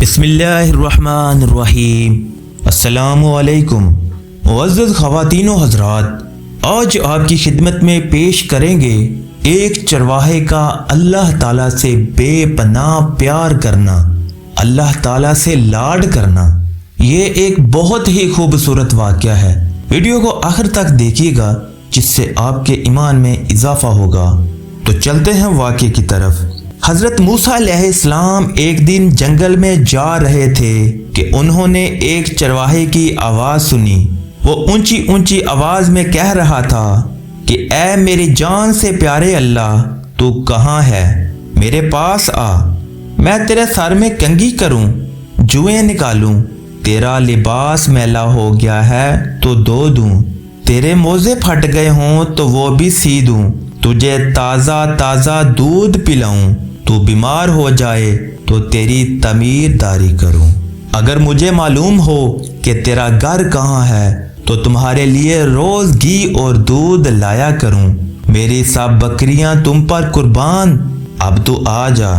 بسم اللہ الرحمن الرحیم۔ السلام علیکم معزز خواتین و حضرات، آج آپ کی خدمت میں پیش کریں گے ایک چرواہے کا اللہ تعالیٰ سے بے پناہ پیار کرنا، اللہ تعالیٰ سے لاڈ کرنا۔ یہ ایک بہت ہی خوبصورت واقعہ ہے۔ ویڈیو کو آخر تک دیکھیے گا جس سے آپ کے ایمان میں اضافہ ہوگا۔ تو چلتے ہیں واقعے کی طرف۔ حضرت موسیٰ علیہ السلام ایک دن جنگل میں جا رہے تھے کہ انہوں نے ایک چرواہے کی آواز سنی۔ وہ اونچی اونچی آواز میں کہہ رہا تھا کہ اے میری جان سے پیارے اللہ، تو کہاں ہے؟ میرے پاس آ، میں تیرے سر میں کنگھی کروں، جوئیں نکالوں، تیرا لباس میلا ہو گیا ہے تو دھو دوں، تیرے موزے پھٹ گئے ہوں تو وہ بھی سی دوں، تجھے تازہ تازہ دودھ پلاؤں، تو بیمار ہو جائے تو تیری تعمیر داری کروں۔ اگر مجھے معلوم ہو کہ تیرا گھر کہاں ہے تو تمہارے لیے روز گھی اور دودھ لایا کروں۔ میری سب بکریاں تم پر قربان، اب تو آ جا۔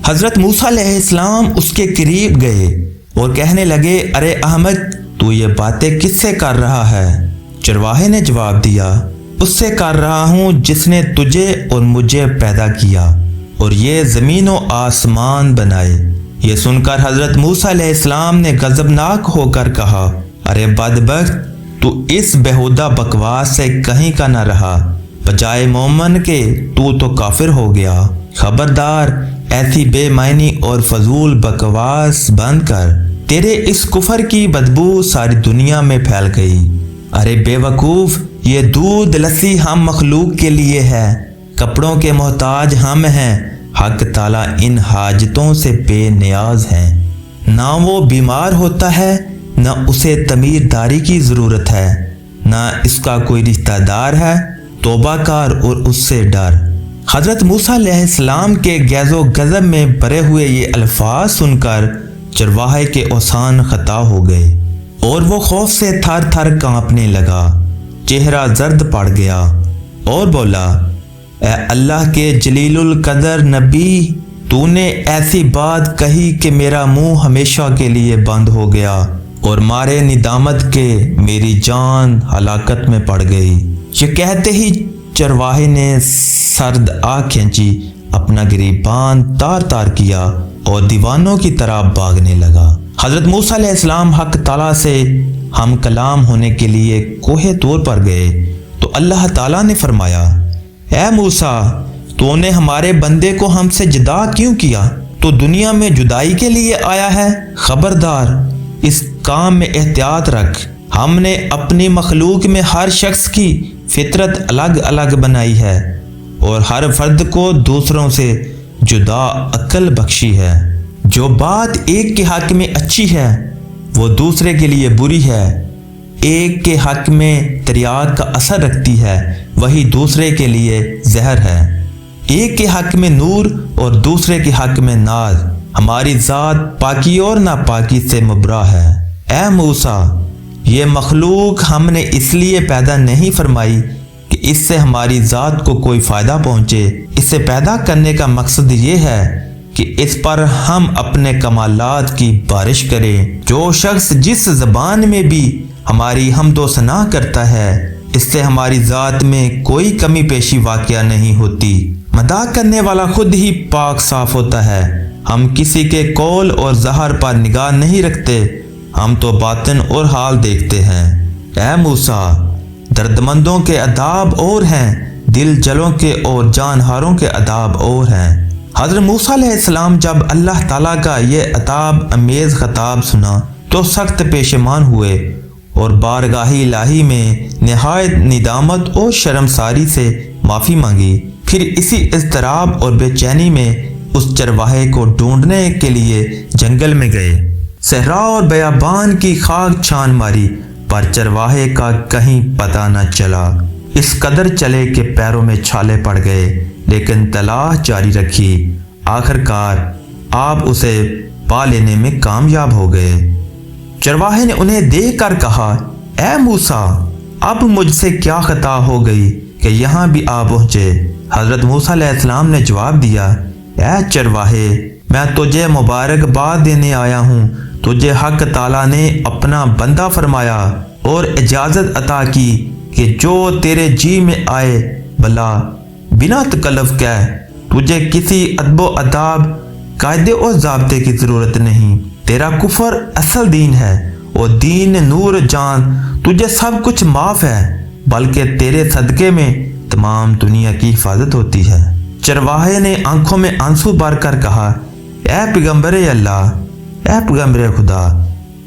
حضرت موسیٰ علیہ السلام اس کے قریب گئے اور کہنے لگے، ارے احمد، تو یہ باتیں کس سے کر رہا ہے؟ چرواہے نے جواب دیا، اس سے کر رہا ہوں جس نے تجھے اور مجھے پیدا کیا اور یہ زمین و آسمان بنائے۔ یہ سن کر حضرت موسیٰ علیہ السلام نے غضبناک ہو کر کہا، ارے بدبخت، تو اس بےہودہ بکواس سے کہیں کا نہ رہا، بجائے مومن کے تو کافر ہو گیا۔ خبردار، ایسی بے معنی اور فضول بکواس بند کر، تیرے اس کفر کی بدبو ساری دنیا میں پھیل گئی۔ ارے بے وقوف، یہ دودھ لسی ہم مخلوق کے لیے ہے، کپڑوں کے محتاج ہم ہیں، حق تعالیٰ ان حاجتوں سے بے نیاز ہیں۔ نہ وہ بیمار ہوتا ہے، نہ اسے تعمیر داری کی ضرورت ہے، نہ اس کا کوئی رشتہ دار ہے، توبہ کر اور اس سے ڈر۔ حضرت موسیٰ علیہ السلام کے غیظ و غضب میں بھرے ہوئے یہ الفاظ سن کر چرواہے کے اوسان خطا ہو گئے اور وہ خوف سے تھر تھر کانپنے لگا، چہرہ زرد پڑ گیا اور بولا، اے اللہ کے جلیل القدر نبی، تو نے ایسی بات کہی کہ میرا منہ ہمیشہ کے لیے بند ہو گیا اور مارے ندامت کے میری جان ہلاکت میں پڑ گئی۔ یہ کہتے ہی چرواہے نے سرد آنکھ کھینچی، اپنا گریبان تار تار کیا اور دیوانوں کی طرح بھاگنے لگا۔ حضرت موسیٰ علیہ السلام حق تعالیٰ سے ہم کلام ہونے کے لیے کوہ طور پر گئے تو اللہ تعالیٰ نے فرمایا، اے موسیٰ، تو نے ہمارے بندے کو ہم سے جدا کیوں کیا؟ تو دنیا میں جدائی کے لیے آیا ہے؟ خبردار، اس کام میں احتیاط رکھ۔ ہم نے اپنی مخلوق میں ہر شخص کی فطرت الگ الگ بنائی ہے اور ہر فرد کو دوسروں سے جدا عقل بخشی ہے۔ جو بات ایک کے حق میں اچھی ہے وہ دوسرے کے لیے بری ہے، ایک کے حق میں تریاق کا اثر رکھتی ہے، وہی دوسرے کے لیے زہر ہے۔ ایک کے حق میں نور اور دوسرے کے حق میں نار۔ ہماری ذات پاکی اور ناپاکی سے مبرا ہے۔ اے موسیٰ، یہ مخلوق ہم نے اس لیے پیدا نہیں فرمائی کہ اس سے ہماری ذات کو کوئی فائدہ پہنچے، اسے پیدا کرنے کا مقصد یہ ہے کہ اس پر ہم اپنے کمالات کی بارش کریں۔ جو شخص جس زبان میں بھی ہماری حمد و ثنا کرتا ہے، اس سے ہماری ذات میں کوئی کمی پیشی واقع نہیں ہوتی۔ مداح کرنے والا خود ہی پاک صاف ہوتا ہے۔ ہم کسی کے قول اور ظاہر پر نگاہ نہیں رکھتے، ہم تو باطن اور حال دیکھتے ہیں۔ اے موسیٰ، دردمندوں کے عذاب اور ہیں، دل جلوں کے اور جانہاروں کے عذاب اور ہیں۔ حضرت موسیٰ علیہ السلام جب اللہ تعالیٰ کا یہ عتاب امیز خطاب سنا تو سخت پشیمان ہوئے اور بارگاہ الہی میں نہایت ندامت اور شرمساری سے معافی مانگی۔ پھر اسی اضطراب اور بے چینی میں اس چرواہے کو ڈھونڈنے کے لیے جنگل میں گئے۔ صحرا اور بیابان کی خاک چھان ماری پر چرواہے کا کہیں پتہ نہ چلا۔ اس قدر چلے کہ پیروں میں چھالے پڑ گئے، لیکن تلاش جاری رکھی۔ آخرکار آپ اسے پا لینے میں کامیاب ہو گئے۔ چرواہے نے انہیں دیکھ کر کہا، اے موسیٰ، اب مجھ سے کیا خطا ہو گئی کہ یہاں بھی آ پہنچے؟ حضرت موسیٰ علیہ السلام نے جواب دیا، اے چرواہے، میں تجھے مبارکباد دینے آیا ہوں۔ تجھے حق تعالیٰ نے اپنا بندہ فرمایا اور اجازت عطا کی کہ جو تیرے جی میں آئے بلا بنا تکلف کہہ۔ تجھے کسی ادب و اداب، قاعدے اور ضابطے کی ضرورت نہیں۔ تیرا کفر اصل دین ہے اور دین نور جان، تجھے سب کچھ معاف ہے، بلکہ تیرے صدقے میں تمام دنیا کی حفاظت ہوتی ہے۔ چرواہے نے آنکھوں میں آنسو بھر کر کہا، اے پیغمبر اللہ، اے پیغمبر خدا،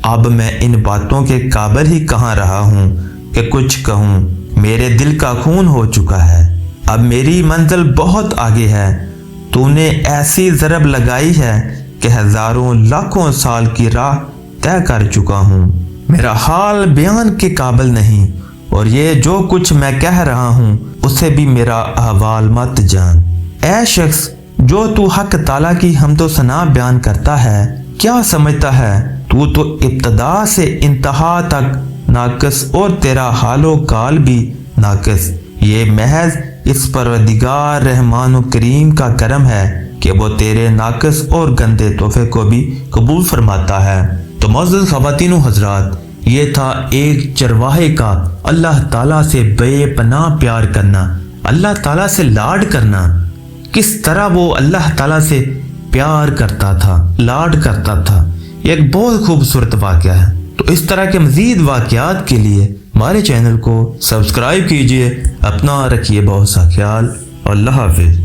اب میں ان باتوں کے قابل ہی کہاں رہا ہوں کہ کچھ کہوں۔ میرے دل کا خون ہو چکا ہے، اب میری منزل بہت آگے ہے۔ تو نے ایسی ضرب لگائی ہے کہ ہزاروں لاکھوں سال کی راہ طے کر چکا ہوں۔ میرا حال بیان کے قابل نہیں، اور یہ جو کچھ میں کہہ رہا ہوں اسے بھی میرا احوال مت جان۔ اے شخص جو تو حق تعالیٰ کی حمد و ثنا بیان کرتا ہے، کیا سمجھتا ہے تو ابتدا سے انتہا تک ناقص اور تیرا حال و کال بھی ناقص۔ یہ محض اس پروردگار رحمان و کریم کا کرم ہے کہ وہ تیرے ناقص اور گندے تحفے کو بھی قبول فرماتا ہے۔ تو معزز خواتین و حضرات، یہ تھا ایک چرواہے کا اللہ تعالیٰ سے بے پناہ پیار کرنا، اللہ تعالیٰ سے لاڈ کرنا، کس طرح وہ اللہ تعالیٰ سے پیار کرتا تھا، لاڈ کرتا تھا۔ یہ ایک بہت خوبصورت واقعہ ہے۔ تو اس طرح کے مزید واقعات کے لیے ہمارے چینل کو سبسکرائب کیجئے۔ اپنا رکھیے بہت سا خیال۔ اللہ حافظ۔